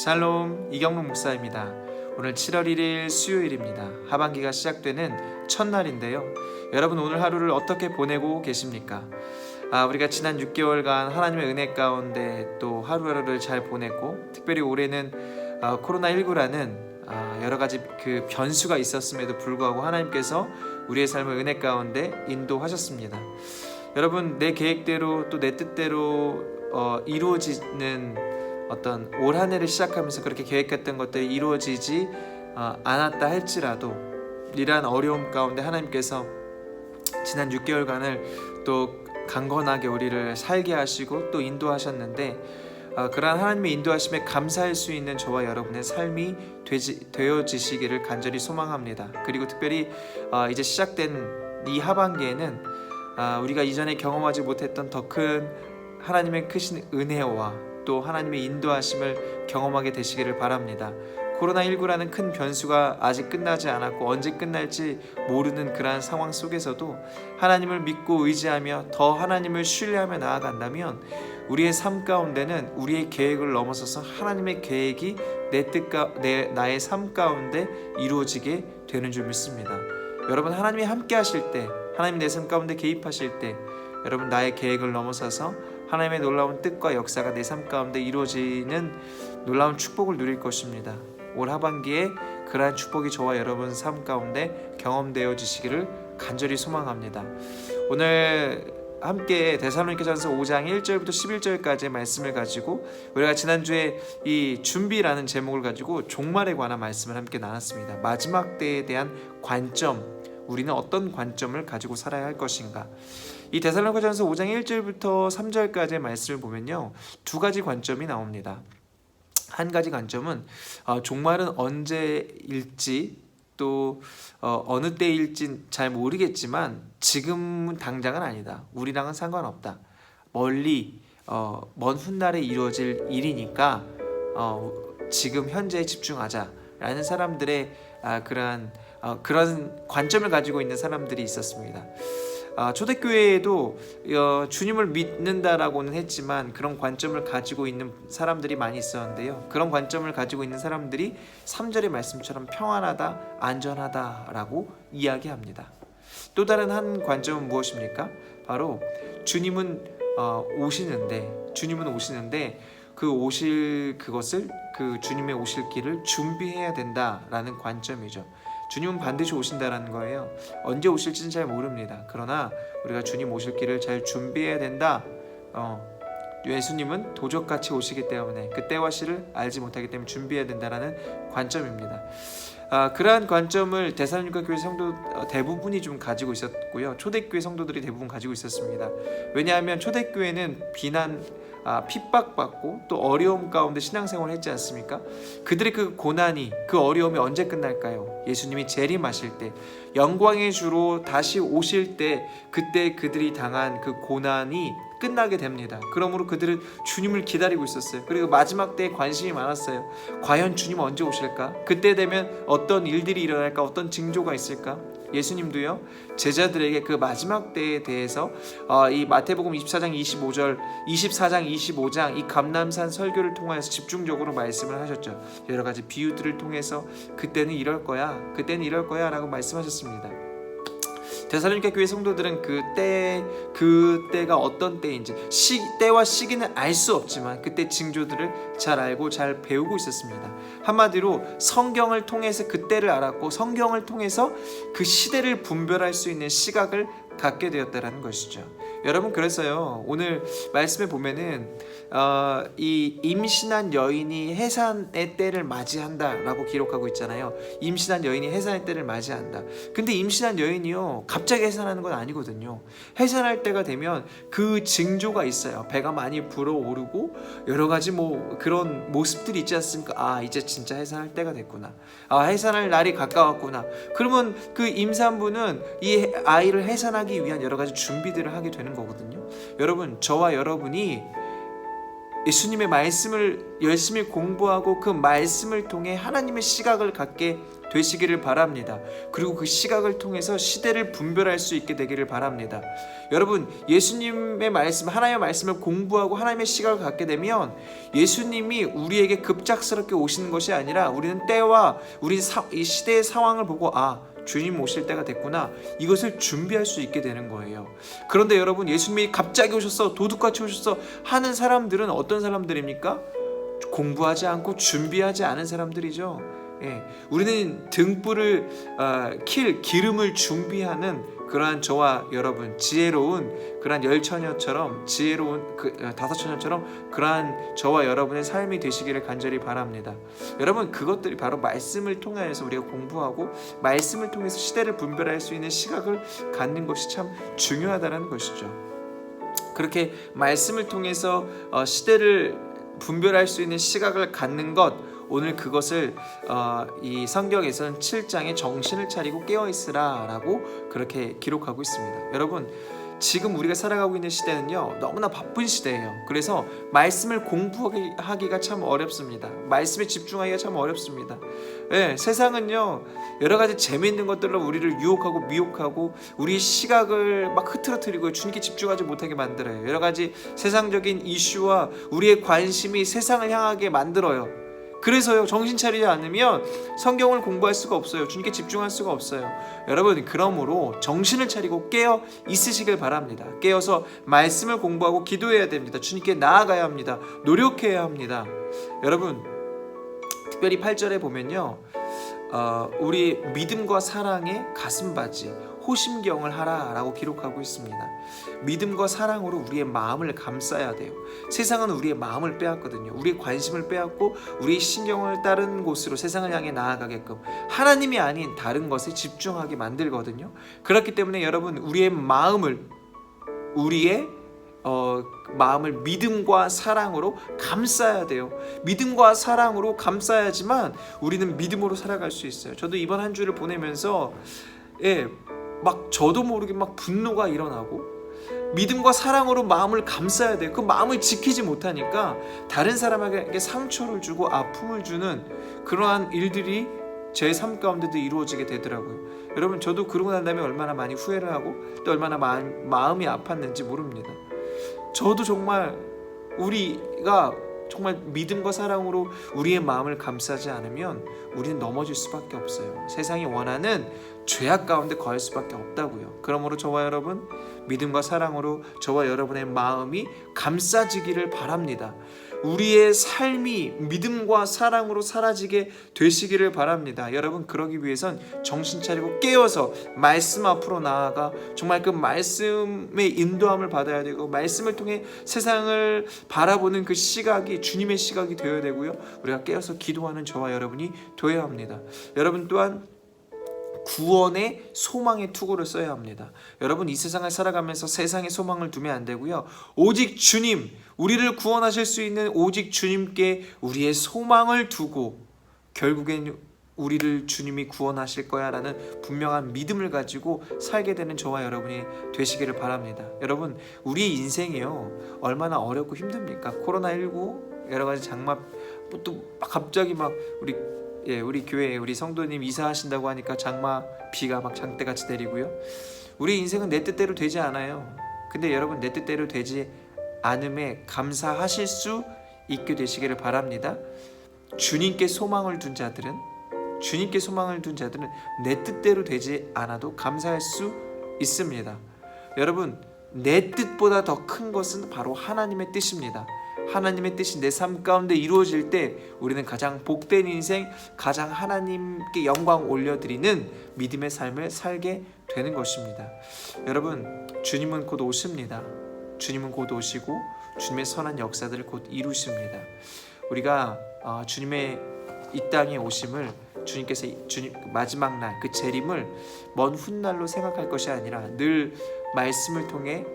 샬롬, 이경록 목사입니다. 오늘 7월 1일 수요일입니다. 하반기가 시작되는 첫날인데요. 여러분 오늘 하루를 어떻게 보내고 계십니까? 우리가 지난 6개월간 하나님의 은혜 가운데 또 하루하루를 잘 보냈고, 특별히 올해는 코로나19라는 여러 가지 그 변수가 있었음에도 불구하고 하나님께서 우리의 삶을 은혜 가운데 인도하셨습니다. 여러분, 내 계획대로 또 내 뜻대로 이루어지는 어떤 올 한 해를 시작하면서 그렇게 계획했던 것들이 이루어지지 않았다 할지라도, 이러한 어려움 가운데 하나님께서 지난 6개월간을 또 강건하게 우리를 살게 하시고 또 인도하셨는데, 그러한 하나님의 인도하심에 감사할 수 있는 저와 여러분의 삶이 되어지시기를 간절히 소망합니다. 그리고 특별히 이제 시작된 이 하반기에는 우리가 이전에 경험하지 못했던 더 큰 하나님의 크신 은혜와 또 하나님의 인도하심을 경험하게 되시기를 바랍니다. 코로나19라는 큰 변수가 아직 끝나지 않았고 언제 끝날지 모르는 그러한 상황 속에서도 하나님을 믿고 의지하며 더 하나님을 신뢰하며 나아간다면 우리의 삶 가운데는 우리의 계획을 넘어서서 하나님의 계획이 나의 삶 가운데 이루어지게 되는 줄 믿습니다. 여러분, 하나님이 함께 하실 때, 하나님이 내 삶 가운데 개입하실 때, 여러분 나의 계획을 넘어서서 하나님의 놀라운 뜻과 역사가 내 삶 가운데 이루어지는 놀라운 축복을 누릴 것입니다. 올 하반기에 그러한 축복이 저와 여러분 삶 가운데 경험되어지시기를 간절히 소망합니다. 오늘 함께 데살로니가전서 5장 1절부터 11절까지의 말씀을 가지고 우리가 지난주에 이 준비라는 제목을 가지고 종말에 관한 말씀을 함께 나눴습니다. 마지막 때에 대한 관점, 우리는 어떤 관점을 가지고 살아야 할 것인가. 이 데살로니가전서 5장 1절부터 3절까지의 말씀을 보면요, 두 가지 관점이 나옵니다. 한 가지 관점은 종말은 언제일지 또 어느 때일지 잘 모르겠지만 지금은 당장은 아니다. 우리랑은 상관없다. 멀리 먼 훗날에 이루어질 일이니까 지금 현재에 집중하자라는 사람들의 그런 관점을 가지고 있는 사람들이 있었습니다. 초대교회에도 주님을 믿는다라고는 했지만 그런 관점을 가지고 있는 사람들이 많이 있었는데요. 그런 관점을 가지고 있는 사람들이 3절의 말씀처럼 평안하다, 안전하다라고 이야기합니다. 또 다른 한 관점은 무엇입니까? 바로 주님은 오시는데 그 오실 그것을, 그 주님의 오실 길을 준비해야 된다라는 관점이죠. 주님은 반드시 오신다라는 거예요. 언제 오실지는 잘 모릅니다. 그러나 우리가 주님 오실 길을 잘 준비해야 된다. 예수님은 도적같이 오시기 때문에 그 때와 시를 알지 못하기 때문에 준비해야 된다라는 관점입니다. 그러한 관점을 데살로니가 교회 성도 대부분이 좀 가지고 있었고요. 초대교회 성도들이 대부분 가지고 있었습니다. 왜냐하면 초대교회는 비난, 핍박받고 또 어려움 가운데 신앙생활을 했지 않습니까? 그들의 그 고난이, 그 어려움이 언제 끝날까요? 예수님이 재림하실 때, 영광의 주로 다시 오실 때, 그때 그들이 당한 그 고난이 끝나게 됩니다. 그러므로 그들은 주님을 기다리고 있었어요. 그리고 마지막 때에 관심이 많았어요. 과연 주님 언제 오실까? 그때 되면 어떤 일들이 일어날까? 어떤 징조가 있을까? 예수님도요, 제자들에게 그 마지막 때에 대해서 이 마태복음 24장 25장 이 감람산 설교를 통해서 집중적으로 말씀을 하셨죠. 여러 가지 비유들을 통해서 그때는 이럴 거야 라고 말씀하셨습니다. 데살로니가 교회 성도들은 그때가 어떤 때인지, 때와 시기는 알 수 없지만 그때 징조들을 잘 알고 잘 배우고 있었습니다. 한마디로 성경을 통해서 그때를 알았고, 성경을 통해서 그 시대를 분별할 수 있는 시각을 갖게 되었다라는 것이죠. 여러분, 그래서요, 오늘 말씀에 보면은 이 임신한 여인이 해산의 때를 맞이한다라고 기록하고 있잖아요. 임신한 여인이 해산의 때를 맞이한다. 근데 임신한 여인이요, 갑자기 해산하는 건 아니거든요. 해산할 때가 되면 그 징조가 있어요. 배가 많이 불어오르고 여러 가지 그런 모습들이 있지 않습니까? 이제 진짜 해산할 때가 됐구나. 해산할 날이 가까웠구나. 그러면 그 임산부는 이 아이를 해산하기 위한 여러 가지 준비들을 하게 되는 거거든요. 여러분, 저와 여러분이 예수님의 말씀을 열심히 공부하고 그 말씀을 통해 하나님의 시각을 갖게 되시기를 바랍니다. 그리고 그 시각을 통해서 시대를 분별할 수 있게 되기를 바랍니다. 여러분, 예수님의 말씀, 하나님의 말씀을 공부하고 하나님의 시각을 갖게 되면 예수님이 우리에게 급작스럽게 오시는 것이 아니라 우리는 때와 우리 이 시대의 상황을 보고 주님 오실 때가 됐구나, 이것을 준비할 수 있게 되는 거예요. 그런데 여러분, 예수님이 갑자기 오셨어, 도둑같이 오셨어 하는 사람들은 어떤 사람들입니까? 공부하지 않고 준비하지 않은 사람들이죠. 우리는 등불을 킬 기름을 준비하는 그러한 저와 여러분, 지혜로운 그러한 열처녀처럼, 지혜로운 다섯처녀처럼 그러한 저와 여러분의 삶이 되시기를 간절히 바랍니다. 여러분, 그것들이 바로 말씀을 통해서 우리가 공부하고 말씀을 통해서 시대를 분별할 수 있는 시각을 갖는 것이 참 중요하다는 것이죠. 그렇게 말씀을 통해서 시대를 분별할 수 있는 시각을 갖는 것, 오늘 그것을 이 성경에서는 7장에 정신을 차리고 깨어있으라 라고 그렇게 기록하고 있습니다. 여러분, 지금 우리가 살아가고 있는 시대는요, 너무나 바쁜 시대예요. 그래서 말씀을 공부하기가 참 어렵습니다. 말씀에 집중하기가 참 어렵습니다. 세상은요, 여러 가지 재미있는 것들로 우리를 유혹하고 미혹하고 우리 시각을 막 흐트러뜨리고 주님께 집중하지 못하게 만들어요. 여러 가지 세상적인 이슈와 우리의 관심이 세상을 향하게 만들어요. 그래서요, 정신 차리지 않으면 성경을 공부할 수가 없어요. 주님께 집중할 수가 없어요. 여러분, 그러므로 정신을 차리고 깨어 있으시길 바랍니다. 깨어서 말씀을 공부하고 기도해야 됩니다. 주님께 나아가야 합니다. 노력해야 합니다. 여러분, 특별히 8절에 보면요, 우리 믿음과 사랑의 가슴바지 호심경을 하라 라고 기록하고 있습니다. 믿음과 사랑으로 우리의 마음을 감싸야 돼요. 세상은 우리의 마음을 빼앗거든요. 우리의 관심을 빼앗고 우리의 신경을 다른 곳으로 세상을 향해 나아가게끔, 하나님이 아닌 다른 것에 집중하게 만들거든요. 그렇기 때문에 여러분, 우리의 마음을 믿음과 사랑으로 감싸야 돼요. 믿음과 사랑으로 감싸야지만 우리는 믿음으로 살아갈 수 있어요. 저도 이번 한 주를 보내면서 막 저도 모르게 막 분노가 일어나고, 믿음과 사랑으로 마음을 감싸야 돼요. 그 마음을 지키지 못하니까 다른 사람에게 상처를 주고 아픔을 주는 그러한 일들이 제 삶 가운데도 이루어지게 되더라고요. 여러분, 저도 그러고 난 다음에 얼마나 많이 후회를 하고 또 얼마나 마음이 아팠는지 모릅니다. 저도 정말 우리가 정말 믿음과 사랑으로 우리의 마음을 감싸지 않으면 우리는 넘어질 수밖에 없어요. 세상이 원하는 죄악 가운데 거할 수밖에 없다고요. 그러므로 저와 여러분, 믿음과 사랑으로 저와 여러분의 마음이 감싸지기를 바랍니다. 우리의 삶이 믿음과 사랑으로 사라지게 되시기를 바랍니다. 여러분, 그러기 위해선 정신 차리고 깨어서 말씀 앞으로 나아가 정말 그 말씀의 인도함을 받아야 되고, 말씀을 통해 세상을 바라보는 그 시각이 주님의 시각이 되어야 되고요, 우리가 깨어서 기도하는 저와 여러분이 되어야 합니다. 여러분 또한 구원의 소망의 투구를 써야 합니다. 여러분, 이 세상을 살아가면서 세상에 소망을 두면 안 되고요, 오직 주님, 우리를 구원하실 수 있는 오직 주님께 우리의 소망을 두고 결국엔 우리를 주님이 구원하실 거야 라는 분명한 믿음을 가지고 살게 되는 저와 여러분이 되시기를 바랍니다. 여러분, 우리 인생이요, 얼마나 어렵고 힘듭니까? 코로나19, 여러 가지 장마, 또 갑자기 막 우리 교회에 우리 성도님 이사하신다고 하니까 장마 비가 막 장대같이 내리고요. 우리 인생은 내 뜻대로 되지 않아요. 근데 여러분, 내 뜻대로 되지 않음에 감사하실 수 있게 되시기를 바랍니다. 주님께 소망을 둔 자들은 내 뜻대로 되지 않아도 감사할 수 있습니다. 여러분, 내 뜻보다 더 큰 것은 바로 하나님의 뜻입니다. 하나님의 뜻이 내 삶 가운데 이루어질 때 우리는 가장 복된 인생, 가장 하나님께 영광 올려드리는 믿음의 삶을 살게 되는 것입니다. 여러분, 주님은 곧 오십니다. 주님은 곧 오시고 주님의 선한 역사들을 곧 이루십니다. 우리가 주님의 이 땅에 오심을, 주님께서 마지막 날 그 재림을 먼 훗날로 생각할 것이 아니라 늘 말씀을 통해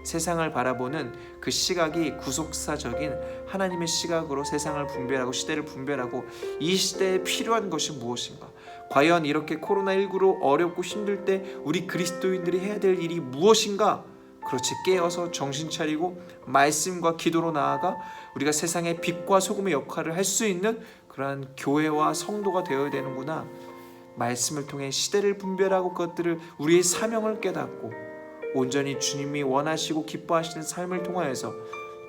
세상을 바라보는 그 시각이 구속사적인 하나님의 시각으로 세상을 분별하고 시대를 분별하고 이 시대에 필요한 것이 무엇인가, 과연 이렇게 코로나19로 어렵고 힘들 때 우리 그리스도인들이 해야 될 일이 무엇인가, 그렇지, 깨어서 정신 차리고 말씀과 기도로 나아가 우리가 세상의 빛과 소금의 역할을 할 수 있는 그러한 교회와 성도가 되어야 되는구나. 말씀을 통해 시대를 분별하고 그것들을 우리의 사명을 깨닫고 온전히 주님이 원하시고 기뻐하시는 삶을 통하여서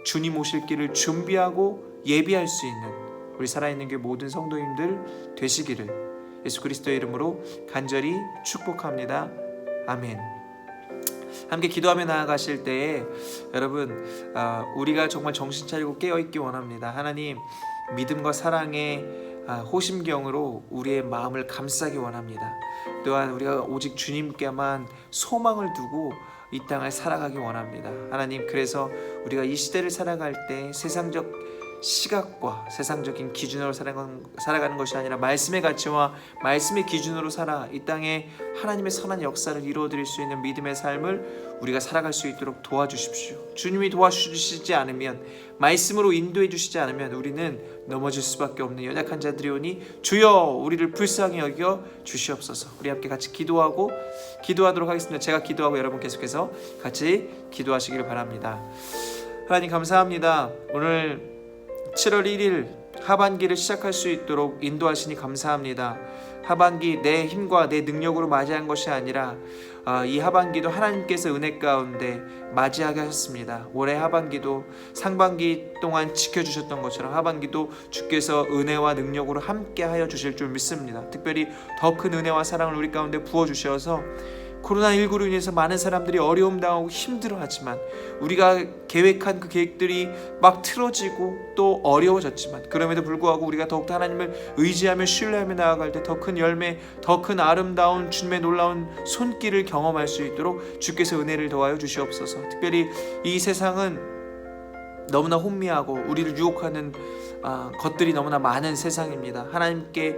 주님 오실 길을 준비하고 예비할 수 있는 우리 살아있는 교회 모든 성도님들 되시기를 예수 그리스도의 이름으로 간절히 축복합니다. 아멘. 함께 기도하며 나아가실 때에 여러분 우리가 정말 정신 차리고 깨어있기 원합니다. 하나님 믿음과 사랑의 호심경으로 우리의 마음을 감싸기 원합니다. 또한 우리가 오직 주님께만 소망을 두고 이 땅을 살아가기 원합니다. 하나님 그래서 우리가 이 시대를 살아갈 때 세상적 시각과 세상적인 기준으로 살아가는 것이 아니라 말씀의 가치와 말씀의 기준으로 살아 이 땅에 하나님의 선한 역사를 이루어드릴 수 있는 믿음의 삶을 우리가 살아갈 수 있도록 도와주십시오. 주님이 도와주시지 않으면 말씀으로 인도해 주시지 않으면 우리는 넘어질 수밖에 없는 연약한 자들이오니 주여 우리를 불쌍히 여겨 주시옵소서. 우리 함께 같이 기도하도록 하겠습니다. 제가 기도하고 여러분 계속해서 같이 기도하시기를 바랍니다. 하나님 감사합니다. 오늘 7월 1일 하반기를 시작할 수 있도록 인도하시니 감사합니다. 하반기 내 힘과 내 능력으로 맞이한 것이 아니라 이 하반기도 하나님께서 은혜 가운데 맞이하게 하셨습니다. 올해 하반기도 상반기 동안 지켜주셨던 것처럼 하반기도 주께서 은혜와 능력으로 함께하여 주실 줄 믿습니다. 특별히 더 큰 은혜와 사랑을 우리 가운데 부어주셔서 코로나19로 인해서 많은 사람들이 어려움 당하고 힘들어하지만 우리가 계획한 그 계획들이 막 틀어지고 또 어려워졌지만 그럼에도 불구하고 우리가 더욱더 하나님을 의지하며 신뢰하며 나아갈 때 더 큰 열매, 더 큰 아름다운 주님의 놀라운 손길을 경험할 수 있도록 주께서 은혜를 더하여 주시옵소서. 특별히 이 세상은 너무나 혼미하고 우리를 유혹하는 것들이 너무나 많은 세상입니다. 하나님께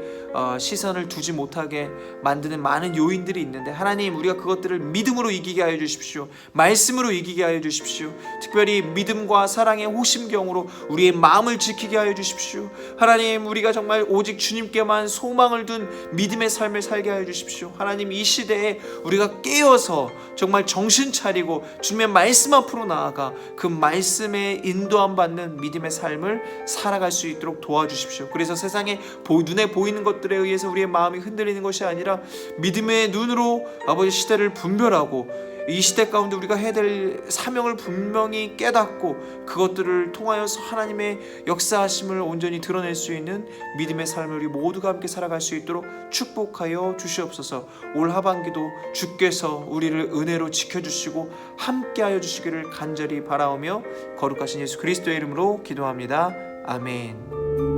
시선을 두지 못하게 만드는 많은 요인들이 있는데 하나님 우리가 그것들을 믿음으로 이기게 하여 주십시오. 말씀으로 이기게 하여 주십시오. 특별히 믿음과 사랑의 호심경으로 우리의 마음을 지키게 하여 주십시오. 하나님 우리가 정말 오직 주님께만 소망을 둔 믿음의 삶을 살게 하여 주십시오. 하나님 이 시대에 우리가 깨어서 정말 정신 차리고 주님의 말씀 앞으로 나아가 그 말씀에 인도함 받는 믿음의 삶을 살아갈 수 있도록 도와주십시오. 그래서 세상에 눈에 보이는 것들에 의해서 우리의 마음이 흔들리는 것이 아니라 믿음의 눈으로 아버지 시대를 분별하고 이 시대 가운데 우리가 해야 될 사명을 분명히 깨닫고 그것들을 통하여서 하나님의 역사하심을 온전히 드러낼 수 있는 믿음의 삶을 우리 모두가 함께 살아갈 수 있도록 축복하여 주시옵소서. 올 하반기도 주께서 우리를 은혜로 지켜주시고 함께하여 주시기를 간절히 바라오며 거룩하신 예수 그리스도의 이름으로 기도합니다. 아멘.